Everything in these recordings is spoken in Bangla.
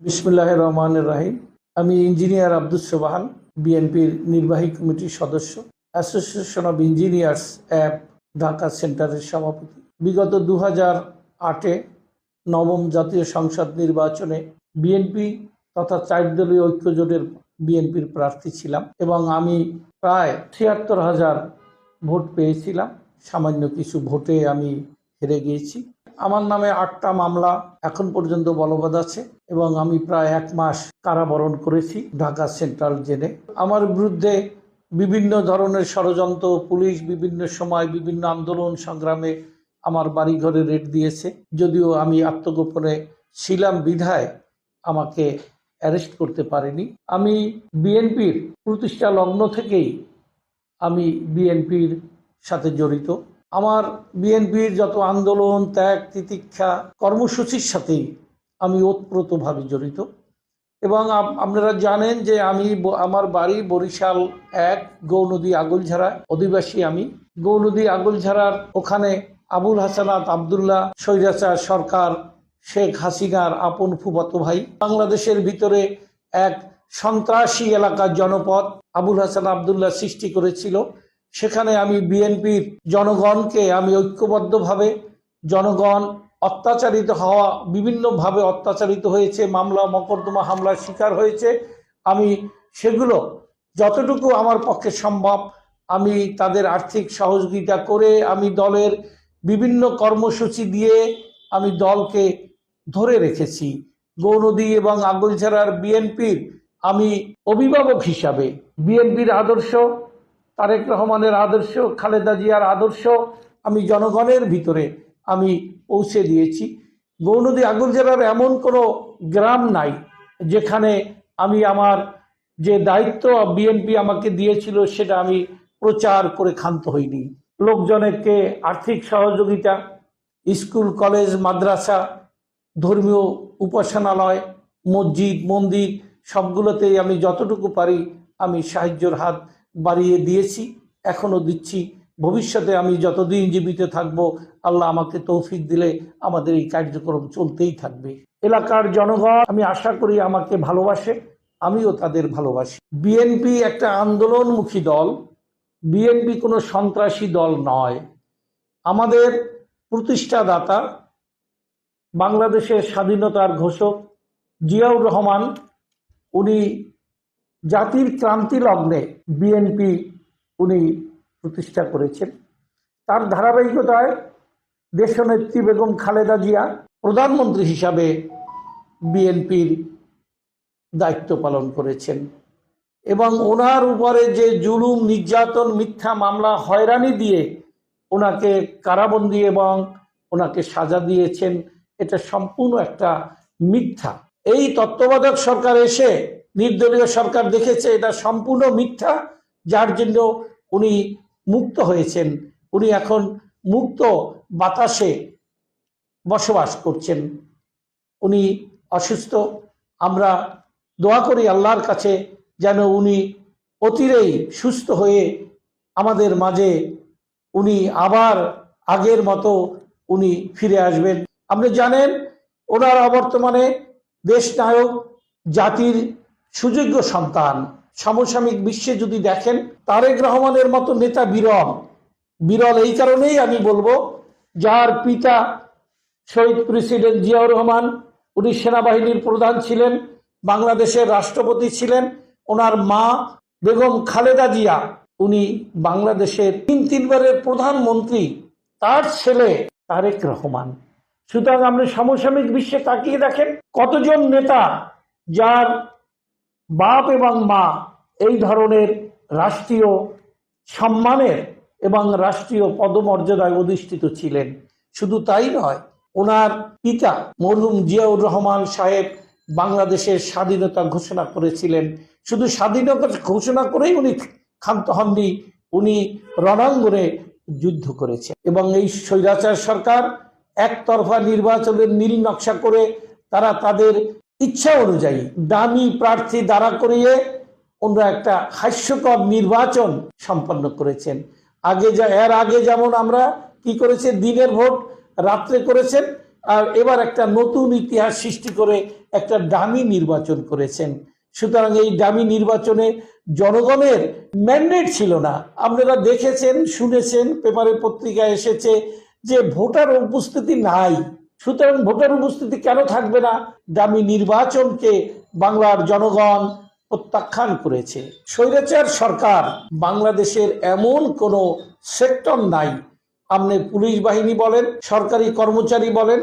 বিসমিল্লাহির রহমানির রহিম। আমি ইঞ্জিনিয়ার আব্দুস সোবহান, বিএনপির নির্বাহী কমিটির সদস্য, association of engineers app Dhaka সেন্টারের সভাপতি। বিগত 2008-এ নবম জাতীয় সংসদ নির্বাচনে বিএনপি তথা 4 দলীয় ঐক্যজোটের বিএনপির প্রার্থী ছিলাম এবং আমি প্রায় ৭৬,০০০ ভোট পেয়েছিলাম। সামান্য কিছু ভোটে আমি হেরে গিয়েছি। আমার নামে 8টা মামলা এখন পর্যন্ত বলবৎ আছে এবং আমি প্রায় 1 মাস কারাবরণ করেছি ঢাকা সেন্ট্রাল জেলে। আমার বিরুদ্ধে বিভিন্ন ধরনের ষড়যন্ত্র, পুলিশ বিভিন্ন সময় বিভিন্ন আন্দোলন সংগ্রামে আমার বাড়িঘরে রেড দিয়েছে। যদিও আমি আত্মগোপনে ছিলাম বিধায় আমাকে অ্যারেস্ট করতে পারেনি। আমি বিএনপির প্রতিষ্ঠা লগ্ন থেকেই আমি বিএনপির সাথে জড়িত। আমার বিএনপির যত আন্দোলন, ত্যাগ, তিতিক্ষা কর্মসূচির সাথেই আমি ওতপ্রোতভাবে জড়িত এবং আপনারা জানেন যে আমার বাড়ি বরিশাল 1 গৌনদী আগলঝাড়া অধিবাসী। আমি গৌনদী আগলঝাড়ার ওখানে আবুল হাসানাত আবদুল্লাহ স্বৈরাচার সরকার শেখ হাসিনার আপন ফুফাতো ভাই বাংলাদেশের ভিতরে এক সন্ত্রাসী এলাকার জনপদ আবুল হাসান আবদুল্লাহ সৃষ্টি করেছিল। সেখানে আমি বিএনপির জনগণকে আমি ঐক্যবদ্ধভাবে, জনগণ অত্যাচারিত হওয়া, বিভিন্নভাবে অত্যাচারিত হয়েছে, মামলা মকদ্দমা হামলার শিকার হয়েছে, আমি সেগুলো যতটুকু আমার পক্ষে সম্ভব আমি তাদের আর্থিক সহযোগিতা করে আমি দলের বিভিন্ন কর্মসূচি দিয়ে আমি দলকে ধরে রেখেছি। গৌনদী এবং আগলঝাড়ার বিএনপির আমি অভিভাবক হিসাবে বিএনপির আদর্শ, তারেক রহমানের আদর্শ, খালেদা জিয়ার আদর্শ আমি জনগণের ভিতরে আমি পৌঁছে দিয়েছি। গৌনদী আগলঝাড়ার এমন কোনো গ্রাম নাই যেখানে আমি আমার যে দায়িত্ব বিএনপি আমাকে দিয়েছিল সেটা আমি প্রচার করে ক্ষান্ত হইনি। লোকজনকে আর্থিক সহযোগিতা, স্কুল, কলেজ, মাদ্রাসা, ধর্মীয় উপাসনালয়, মসজিদ, মন্দির সবগুলোতেই আমি যতটুকু পারি আমি সাহায্যের হাত বাড়িয়ে দিয়েছি, এখনো দিচ্ছি। ভবিষ্যতে আমি যতদিন জীবিত থাকব আল্লাহ আমাকে তৌফিক দিলে আমাদের এই কার্যক্রম চলতেই থাকবে। এলাকার জনগণ আমি আশা করি আমাকে ভালোবাসে, আমিও তাদের ভালোবাসি। বিএনপি একটা আন্দোলনমুখী দল, বিএনপি কোনো সন্ত্রাসী দল নয়। আমাদের প্রতিষ্ঠাদাতা বাংলাদেশের স্বাধীনতার ঘোষক জিয়াউর রহমান, উনি জাতির ক্রান্তি লগ্নে বিএনপি উনি প্রতিষ্ঠা করেছেন। তার ধারাবাহিকতায় দেশনেত্রী বেগম খালেদা জিয়া প্রধানমন্ত্রী হিসাবে বিএনপির দায়িত্ব পালন করেছেন এবং ওনার উপরে যে জুলুম, নির্যাতন, মিথ্যা মামলা, হয়রানি দিয়ে ওনাকে কারাবন্দী এবং ওনাকে সাজা দিয়েছেন, এটা সম্পূর্ণ একটা মিথ্যা। এই তত্ত্বাবধায়ক সরকার এসে নির্দলীয় সরকার দেখেছে এটা সম্পূর্ণ মিথ্যা, যার জন্য উনি মুক্ত হয়েছেন। উনি এখন মুক্ত বাতাসে বসবাস করছেন। উনি অসুস্থ, আমরা দোয়া করি আল্লাহর কাছে যেন উনি অচিরেই সুস্থ হয়ে আমাদের মাঝে উনি আবার আগের মতো উনি ফিরে আসবেন। আপনি জানেন ওনার অবর্তমানে দেশ নায়ক, জাতির সুযোগ্য সন্তান। সমসাময়িক বিশ্বে যদি দেখেন তারেক রহমানের মতো নেতা বিরল। বিরল এই কারণেই আমি বলবো, যার পিতা শহীদ প্রেসিডেন্ট জিয়াউর রহমান, উনি সেনাবাহিনীর প্রধান ছিলেন, বাংলাদেশের রাষ্ট্রপতি ছিলেন। ওনার মা বেগম খালেদা জিয়া, উনি বাংলাদেশের 3 বারের প্রধানমন্ত্রী, তার ছেলে তারেক রহমান। সুতরাং আপনি সমসাময়িক বিশ্বে তাকিয়ে দেখেন কতজন নেতা যার বাপ এবং মা এই ধরনের রাষ্ট্রীয় সম্মানের এবং রাষ্ট্রীয় পদমর্যাদায় অধিষ্ঠিত ছিলেন। শুধু তাই নয়, ওনার পিতা মরহুম জিয়াউর রহমান সাহেব বাংলাদেশের স্বাধীনতা ঘোষণা করেছিলেন। শুধু স্বাধীনতা ঘোষণা করেই উনি ক্ষান্ত হননি, উনি রণাঙ্গনে যুদ্ধ করেছেন এবং এই স্বৈরাচার সরকার একতরফা নির্বাচনের নীল নকশা করে তারা তাদের ইচ্ছা অনুযায়ী দামি প্রার্থী দাঁড়া করিয়ে ওনারা একটা হাস্যকর নির্বাচন সম্পন্ন করেছেন। এর আগে যেমন আমরা কি করেছে, দিনের ভোট রাত্রে করেছেন, আর এবার একটা নতুন ইতিহাস সৃষ্টি করে একটা ডামি নির্বাচন করেছেন। সুতরাং এই ডামি নির্বাচনে জনগণের ম্যান্ডেট ছিল না। আপনারা দেখেছেন, শুনেছেন, পেপারে পত্রিকায় এসেছে যে ভোটার উপস্থিতি নাই। সুতরাং ভোটার উপস্থিতি কেন থাকবে না? ডামি নির্বাচনকে বাংলার জনগণ প্রত্যাখ্যান করেছে। স্বৈরাচার সরকার বাংলাদেশের এমন কোনো সেক্টর নাই, আপনি পুলিশ বাহিনী বলেন, সরকারি কর্মচারী বলেন,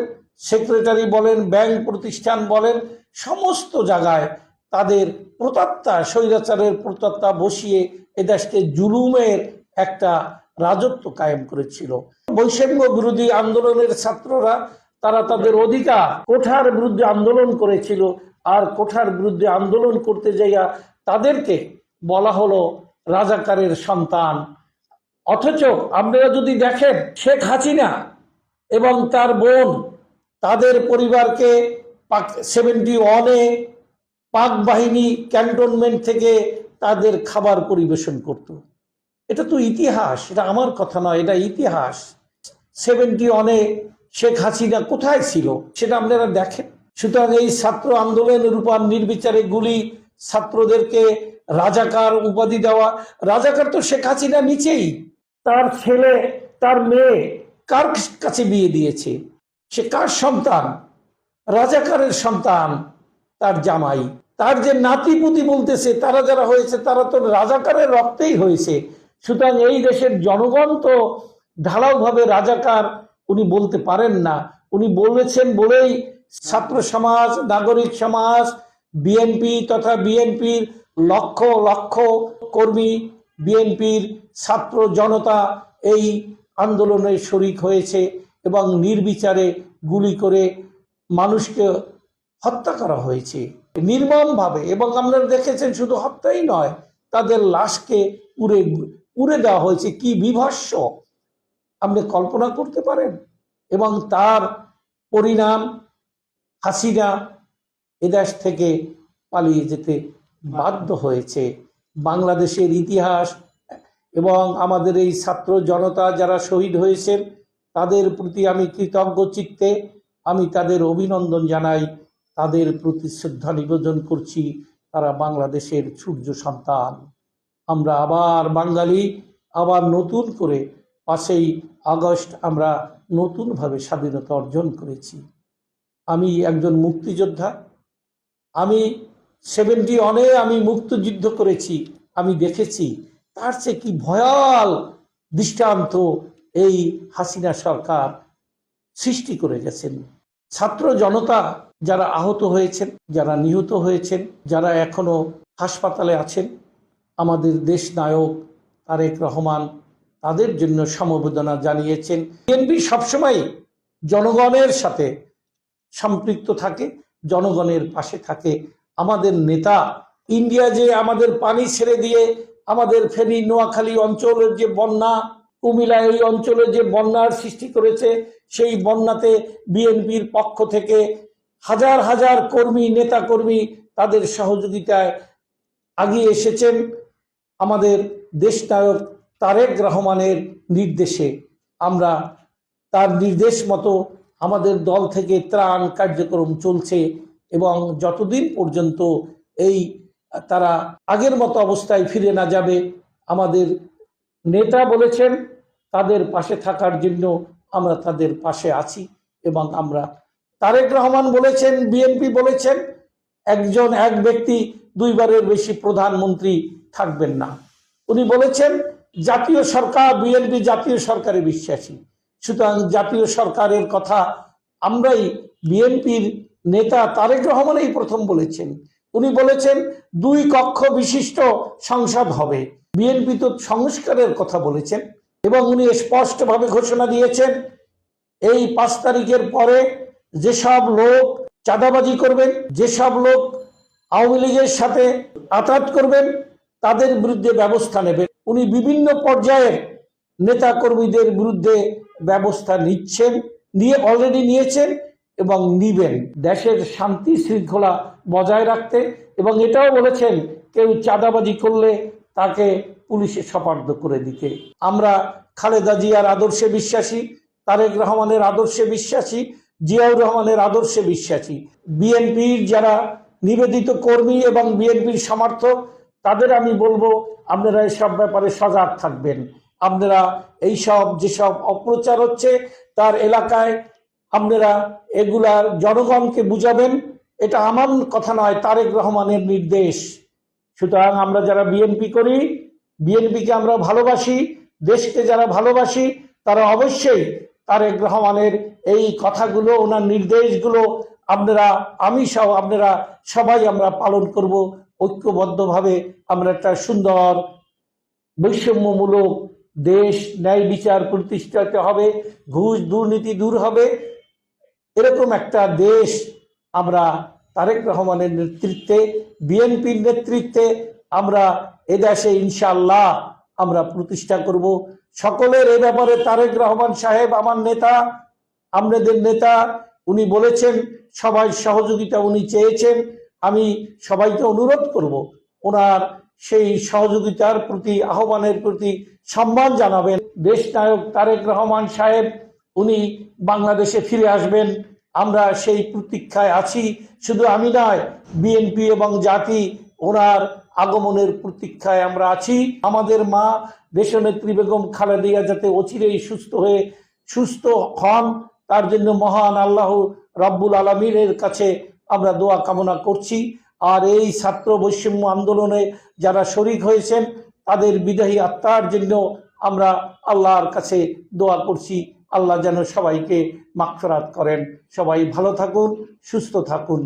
সেক্রেটারি বলেন, ব্যাংক প্রতিষ্ঠান বলেন, সমস্ত জায়গায় তাদের প্রতাত্তা, স্বৈরাচারের প্রতাত্তা বসিয়ে এদেশকে জুলুমের একটা রাজত্ব কায়েম করেছিল। বৈষম্য বিরোধী আন্দোলনের ছাত্ররা তারা তাদের অধিকার কোঠার বিরুদ্ধে আন্দোলন করেছিল, আর কোঠার বিরুদ্ধে আন্দোলন করতে যাইয়া তাদেরকে বলা হলো রাজাকারের সন্তান। অথচ আপনারা যদি দেখেন শেখ হাসিনা এবং তার বোন তাদের পরিবারকে 71-এ পাক বাহিনী ক্যান্টনমেন্ট থেকে তাদের খাবার পরিবেশন করত। এটা তো ইতিহাস, এটা আমার কথা নয়, এটা ইতিহাস। 71-এ শেখ হাসিনা কোথায় ছিল সেটা আপনারা দেখেন। সুতরাং এই ছাত্র আন্দোলনের উপর নির্বিচারে গুলি, ছাত্রদেরকে রাজাকার উপাধি দেওয়া, রাজাকার তো শেখ হাসিনা নিচেই। তার ছেলে তার মেয়ে কার কাছে বিয়ে দিয়েছে? সে কার সন্তান? রাজাকারের সন্তান, তার জামাই। তার যে নাতিপুতি বলতেছে তারা যারা হয়েছে তারা তো রাজাকারের রক্তেই হয়েছে। সুতরাং এই দেশের জনগণ তো ঢালাওভাবে রাজাকার উনি বলতে পারেন না। উনি বলেছেন বলেই ছাত্র সমাজ, নাগরিক সমাজ, বিএনপি তথা বিএনপির লক্ষ লক্ষ কর্মী, বিএনপির ছাত্র জনতা এই আন্দোলনে শরিক হয়েছে এবং নির্বিচারে গুলি করে মানুষকে হত্যা করা হয়েছে নির্মমভাবে। এবং আপনারা দেখেছেন শুধু হত্যাই নয়, তাদের লাশকে পুড়ে দেওয়া হয়েছে। কি বীভৎস আপনি কল্পনা করতে পারেন? এবং তার পরিণাম হাসিনা এদেশ থেকে পালিয়ে যেতে বাধ্য হয়েছে। বাংলাদেশের ইতিহাস এবং আমাদের এই ছাত্র জনতা যারা শহীদ হয়েছেন তাদের প্রতি আমি কৃতজ্ঞ চিত্তে আমি তাদের অভিনন্দন জানাই, তাদের প্রতি শ্রদ্ধা নিবেদন করছি। তারা বাংলাদেশের সূর্য সন্তান। আমরা আবার বাঙালি, আবার নতুন করে 5ই আগস্ট আমরা নতুনভাবে স্বাধীনতা অর্জন করেছি। আমি একজন মুক্তিযোদ্ধা। আমি 71-এ আমি মুক্তিযুদ্ধ করেছি। আমি দেখেছি তার চেয়ে কি ভয়াল দৃষ্টান্ত এই হাসিনা সরকার সৃষ্টি করে গেছেন। ছাত্র জনতা যারা আহত হয়েছেন, যারা নিহত হয়েছেন, যারা এখনো হাসপাতালে আছেন, আমাদের দেশ নায়ক তারেক রহমান তাদের জন্য সমবেদনা জানিয়েছেন। বিএনপি সবসময় জনগণের সাথে সম্পৃক্ত থাকে, জনগণের পাশে থাকে। আমাদের নেতা ইন্ডিয়া যে আমাদের পানি ছেড়ে দিয়ে আমাদের ফেনী নোয়াখালী অঞ্চলের যে বন্যা, কুমিল্লা এই অঞ্চলে যে বন্যার সৃষ্টি করেছে, সেই বন্যাতে বিএনপির পক্ষ থেকে হাজার হাজার কর্মী, নেতা কর্মী তাদের সহযোগিতায় আগিয়ে এসেছেন। আমাদের দেশনায়ক তারেক রহমানের নির্দেশে আমরা তার নির্দেশ মতো আমাদের দল থেকে ত্রাণ কার্যক্রম চলছে এবং যতদিন পর্যন্ত এই তারা আগের মতো অবস্থায় ফিরে না যাবে, আমাদের নেতা বলেছেন তাদের পাশে থাকার জন্য আমরা তাদের পাশে আছি। এবং আমরা তারেক রহমান বলেছেন, বিএনপি বলেছেন এক ব্যক্তি 2বারের বেশি প্রধানমন্ত্রী থাকবেন না। উনি বলেছেন জাতীয় সরকার, বিএনপি জাতীয় সরকারে বিশ্বাসী। সুতরাং জাতীয় সরকারের কথা আমরাই, বিএনপির নেতা তারেক রহমানই প্রথম বলেছেন। উনি বলেছেন 2 কক্ষ বিশিষ্ট সংসদ হবে। বিএনপি তো সংস্কারের কথা বলেছেন এবং উনি স্পষ্টভাবে ঘোষণা দিয়েছেন এই 5 তারিখের পরে যেসব লোক চাঁদাবাজি করবেন, যেসব লোক আওয়ামী লীগের সাথে আঘাত করবেন তাদের বিরুদ্ধে ব্যবস্থা নেবেন। উনি বিভিন্ন পর্যায়ের নেতা কর্মীদের বিরুদ্ধে ব্যবস্থা অলরেডি নিয়েছেন এবং নিবেন, দেশের শান্তি শৃঙ্খলা বজায় রাখতে। এবং এটাও বলেছেন কেউ চাঁদাবাজি করলে তাকে পুলিশে সোপর্দ করে দিতে। আমরা খালেদা জিয়ার আদর্শে বিশ্বাসী, তারেক রহমানের আদর্শে বিশ্বাসী, জিয়াউর রহমানের আদর্শে বিশ্বাসী। বিএনপির যারা নিবেদিত কর্মী এবং বিএনপির সমর্থক, তাদের আমি বলবো আপনারা এসব ব্যাপারে সজাগ থাকবেন। আপনারা এইসব যেসব অপ্রচার হচ্ছে তার এলাকায় আপনারা এগুলার জনগণকে বুঝাবেন। এটা আমার কথা নয়, তারেক রহমানের নির্দেশ। সুতরাং আমরা যারা বিএনপি করি, বিএনপিকে আমরা ভালোবাসি, দেশকে যারা ভালোবাসি, তারা অবশ্যই তারেক রহমানের এই কথাগুলো, ওনার নির্দেশগুলো আমি সহ আপনারা সবাই আমরা পালন করব ঐক্যবদ্ধভাবে। আমরা একটা সুন্দর বৈষম্যমূলক দেশ, ন্যায় বিচার প্রতিষ্ঠিত হবে, ঘুষ দুর্নীতি দূর হবে, এরকম একটা দেশ আমরা তারেক রহমানের নেতৃত্বে, বিএনপির নেতৃত্বে আমরা এদেশে ইনশাআল্লাহ আমরা প্রতিষ্ঠা করব। সকলের এ ব্যাপারে তারেক রহমান সাহেব আমার নেতা, আপনাদের নেতা, উনি বলেছেন সবাই সহযোগিতা উনি চেয়েছেন। আমি সবাইকে অনুরোধ করব ওনার সেই সহযোগিতার প্রতি, আহ্বানের প্রতি সম্মান জানাবেন। দেশ নায়ক তারেক রহমান সাহেব উনি বাংলাদেশে ফিরে আসবেন, আমরা সেই প্রতীক্ষায় আছি। শুধু আমি নয়, বিএনপি এবং জাতি ওনার আগমনের প্রতীক্ষায় আমরা আছি। আমাদের মা দেশনেত্রী বেগম খালেদা যাতে অচিরেই সুস্থ হন, তার জন্য মহান আল্লাহ রাব্বুল আলামিনের কাছে আমরা দোয়া কামনা করছি। আর এই ছাত্র বৈষম্য আন্দোলনে যারা শরীক হয়েছেন তাদের বিদায়ী আত্মার জন্য আমরা আল্লাহর কাছে দোয়া করছি। আল্লাহ যেন সবাইকে মাগফিরাত করেন। সবাই ভালো থাকুন, সুস্থ থাকুন।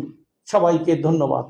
সবাইকে ধন্যবাদ।